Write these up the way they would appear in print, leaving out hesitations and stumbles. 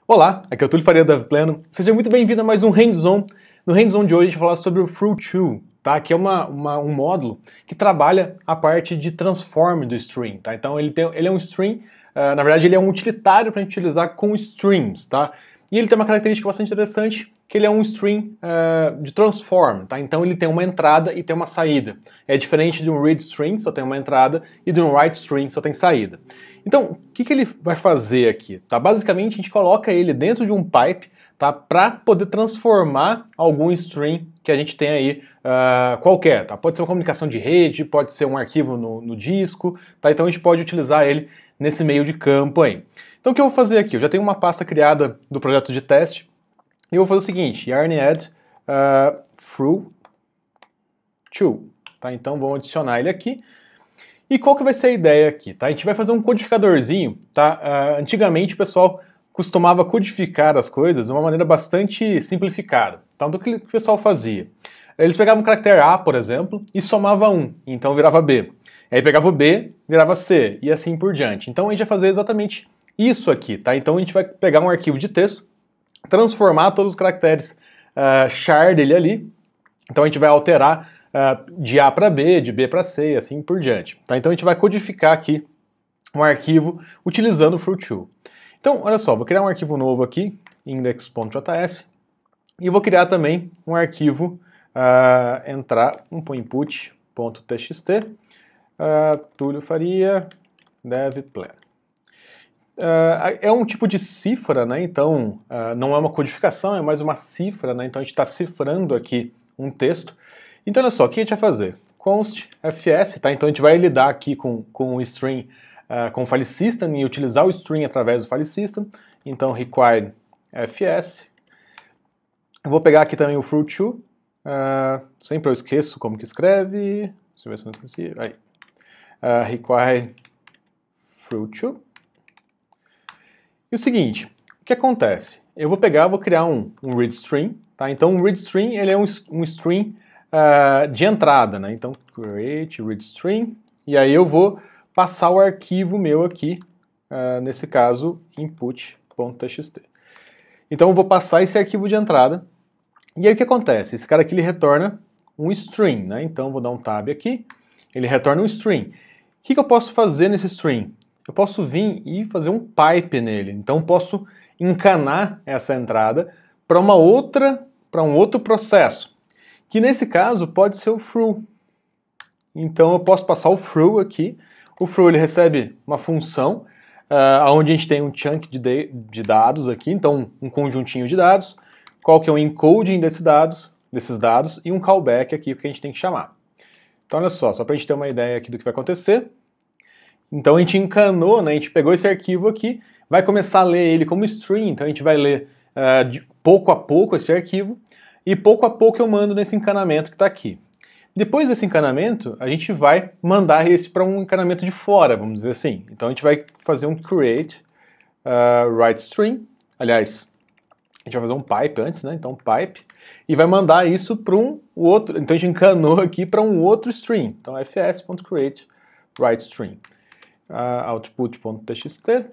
Olá, aqui é o Túlio Faria da Pleno. Seja muito bem-vindo a mais um Hands-On. No Hands-On de hoje a gente vai falar sobre o Fruit2, tá? Que é um módulo que trabalha a parte de transform do string, tá? Então ele é um string, na verdade ele é um utilitário para a gente utilizar com strings, tá? E ele tem uma característica bastante interessante, que ele é um string de transform, tá? Então ele tem uma entrada e tem uma saída. É diferente de um read string, só tem uma entrada, e de um write string, só tem saída. Então, o que ele vai fazer aqui? Tá? Basicamente, a gente coloca ele dentro de um pipe, tá? Para poder transformar algum string que a gente tem aí qualquer. Tá? Pode ser uma comunicação de rede, pode ser um arquivo no disco, tá? Então a gente pode utilizar ele nesse meio de campo aí. Então o que eu vou fazer aqui? Eu já tenho uma pasta criada do projeto de teste, e eu vou fazer o seguinte, yarn add fruit2. Tá? Então vamos adicionar ele aqui. E qual que vai ser a ideia aqui, tá? A gente vai fazer um codificadorzinho, tá? Antigamente o pessoal costumava codificar as coisas de uma maneira bastante simplificada. Então, o que o pessoal fazia? Eles pegavam o caractere A, por exemplo, e somava 1, então virava B. Aí pegava o B, virava C, e assim por diante. Então a gente vai fazer exatamente isso aqui, tá? Então a gente vai pegar um arquivo de texto, transformar todos os caracteres char dele ali, então a gente vai alterar de A para B, de B para C e assim por diante. Tá? Então a gente vai codificar aqui um arquivo utilizando o Fruit2. Então, olha só, vou criar um arquivo novo aqui, index.js, e vou criar também um arquivo input.txt, Túlio Faria, devplan. É um tipo de cifra, né? Então não é uma codificação, é mais uma cifra, né? Então a gente está cifrando aqui um texto. Então olha só, o que a gente vai fazer? Const fs, tá? Então a gente vai lidar aqui com o string, com o file system e utilizar o string através do file system. Então require fs. Eu vou pegar aqui também o fruit2. Sempre eu esqueço como que escreve. Deixa eu ver se eu não esqueci. Aí. Require fruit2. E o seguinte, o que acontece? Eu vou pegar, vou criar um read string, tá? Então um read string ele é um string de entrada, né? Então create read string, e aí eu vou passar o arquivo meu aqui, nesse caso input.txt. Então eu vou passar esse arquivo de entrada, e aí o que acontece? Esse cara aqui ele retorna um string, né? Então eu vou dar um tab aqui, ele retorna um string. O que eu posso fazer nesse string? Eu posso vir e fazer um pipe nele. Então posso encanar essa entrada para um outro processo, que nesse caso pode ser o through. Então eu posso passar o through aqui. O through ele recebe uma função onde a gente tem um chunk de dados aqui, então um conjuntinho de dados. Qual que é o encoding desses dados e um callback aqui que a gente tem que chamar. Então olha só para a gente ter uma ideia aqui do que vai acontecer. Então a gente encanou, né, a gente pegou esse arquivo aqui, vai começar a ler ele como string, então a gente vai ler de pouco a pouco esse arquivo, e pouco a pouco eu mando nesse encanamento que está aqui. Depois desse encanamento, a gente vai mandar esse para um encanamento de fora, vamos dizer assim. Então a gente vai fazer um create write string, aliás, a gente vai fazer um pipe antes, né, então pipe, e vai mandar isso para um outro, então a gente encanou aqui para um outro string, então fs.create write string. Output.txt, a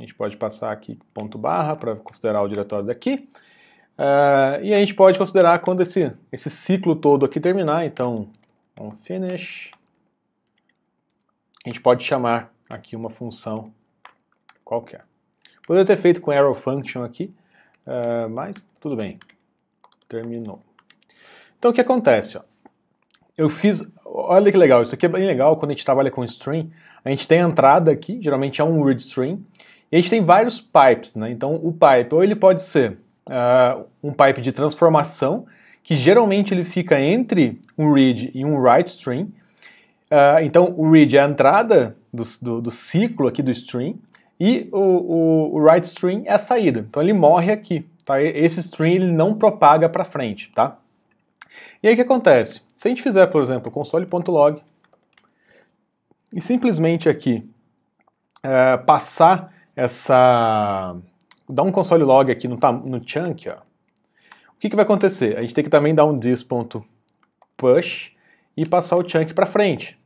gente pode passar aqui ponto barra para considerar o diretório daqui, e a gente pode considerar quando esse ciclo todo aqui terminar, então on finish, a gente pode chamar aqui uma função qualquer. Poderia ter feito com arrow function aqui, mas tudo bem, terminou. Então o que acontece? Ó? Eu fiz, olha que legal, isso aqui é bem legal quando a gente trabalha com string, a gente tem a entrada aqui, geralmente é um read string, e a gente tem vários pipes, né? Então o pipe, ou ele pode ser um pipe de transformação, que geralmente ele fica entre um read e um write string, então o read é a entrada do ciclo aqui do string, e o write string é a saída, então ele morre aqui, tá? Esse string ele não propaga para frente, tá? E aí o que acontece? Se a gente fizer, por exemplo, console.log e simplesmente aqui passar dar um console log aqui no chunk, ó, o que vai acontecer? A gente tem que também dar um this.push e passar o chunk para frente.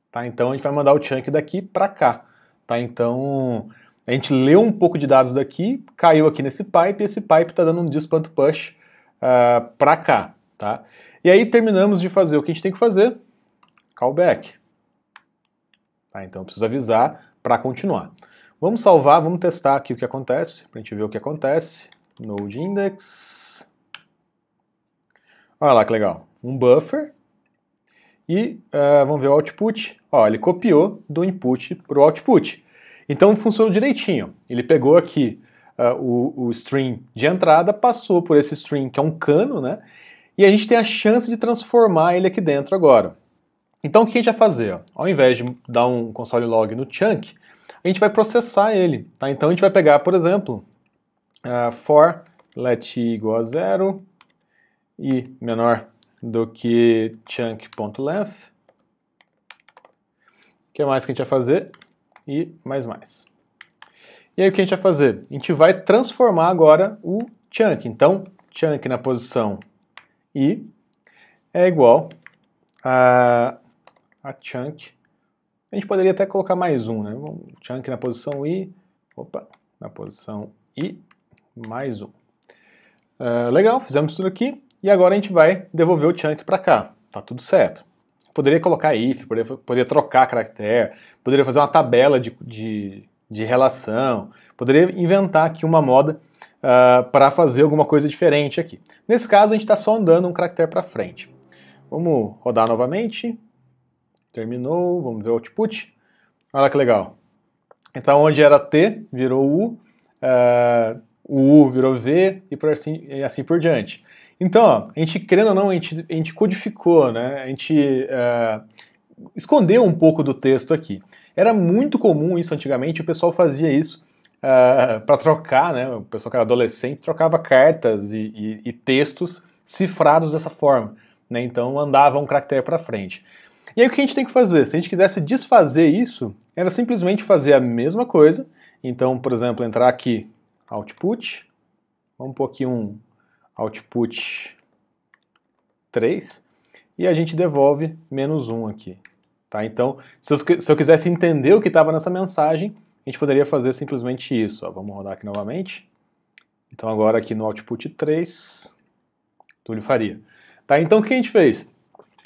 Tá? Então a gente vai mandar o chunk daqui para cá. Tá? Então A gente leu um pouco de dados daqui, caiu aqui nesse pipe, e esse pipe está dando um dis.push para cá, tá? E aí terminamos de fazer o que a gente tem que fazer, callback. Tá, então eu preciso avisar para continuar. Vamos salvar, vamos testar aqui o que acontece, para a gente ver o que acontece. Node index. Olha lá que legal. Um buffer. E vamos ver o output. Ó, ele copiou do input para o output. Então funcionou direitinho. Ele pegou aqui o string de entrada, passou por esse string que é um cano, né? E a gente tem a chance de transformar ele aqui dentro agora. Então o que a gente vai fazer? Ó? Ao invés de dar um console log no chunk, a gente vai processar ele. Tá? Então a gente vai pegar, por exemplo, for let i igual a 0 e menor do que chunk.length. O que mais que a gente vai fazer? E mais. E aí o que a gente vai fazer? A gente vai transformar agora o chunk. Então, chunk na posição i é igual a chunk. A gente poderia até colocar mais um, né? Chunk na posição i, na posição i, mais um. Legal, fizemos tudo aqui. E agora a gente vai devolver o chunk para cá. Tá tudo certo. Poderia colocar if, poderia trocar caractere, poderia fazer uma tabela de relação, poderia inventar aqui uma moda para fazer alguma coisa diferente aqui. Nesse caso, a gente está só andando um caractere para frente. Vamos rodar novamente. Terminou, vamos ver o output. Olha que legal. Então, onde era T, virou U, o U virou V e assim por diante. Então, ó, a gente, querendo ou não, a gente codificou, né? A gente escondeu um pouco do texto aqui. Era muito comum isso antigamente, o pessoal fazia isso para trocar, né? O pessoal que era adolescente trocava cartas e textos cifrados dessa forma, né? Então andava um caractere para frente. E aí o que a gente tem que fazer? Se a gente quisesse desfazer isso, era simplesmente fazer a mesma coisa. Então, por exemplo, entrar aqui, output, vamos pôr aqui um output 3, e a gente devolve -1 aqui. Tá? Então, se eu quisesse entender o que estava nessa mensagem, a gente poderia fazer simplesmente isso. Ó. Vamos rodar aqui novamente. Então agora aqui no output 3, Túlio faria. Tá? Então o que a gente fez?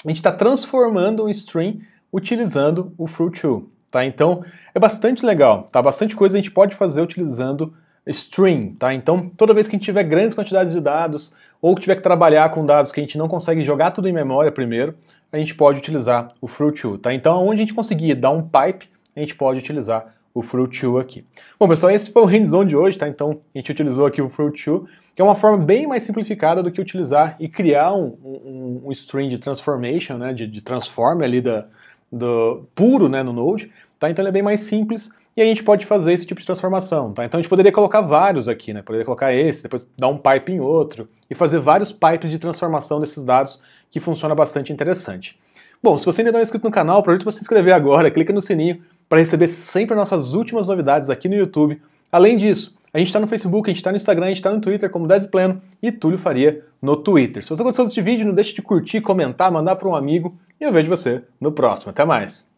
A gente está transformando um string utilizando o fruit2. Tá? Então é bastante legal. Tá? Bastante coisa a gente pode fazer utilizando string. Tá? Então toda vez que a gente tiver grandes quantidades de dados ou que tiver que trabalhar com dados que a gente não consegue jogar tudo em memória primeiro, a gente pode utilizar o fruit2. Tá? Então onde a gente conseguir dar um pipe, a gente pode utilizar o fruit2 aqui. Bom, pessoal, esse foi o hands-on de hoje, tá? Então a gente utilizou aqui o fruit2, que é uma forma bem mais simplificada do que utilizar e criar um string de transformation, né? De transform ali do puro, né? No Node, tá? Então ele é bem mais simples e a gente pode fazer esse tipo de transformação, tá? Então a gente poderia colocar vários aqui, né? Poderia colocar esse, depois dar um pipe em outro e fazer vários pipes de transformação desses dados que funciona bastante interessante. Bom, se você ainda não é inscrito no canal, aproveita para se inscrever agora, clica no sininho para receber sempre as nossas últimas novidades aqui no YouTube. Além disso, a gente está no Facebook, a gente está no Instagram, a gente está no Twitter como DevPleno e Túlio Faria no Twitter. Se você gostou desse vídeo, não deixe de curtir, comentar, mandar para um amigo e eu vejo você no próximo. Até mais!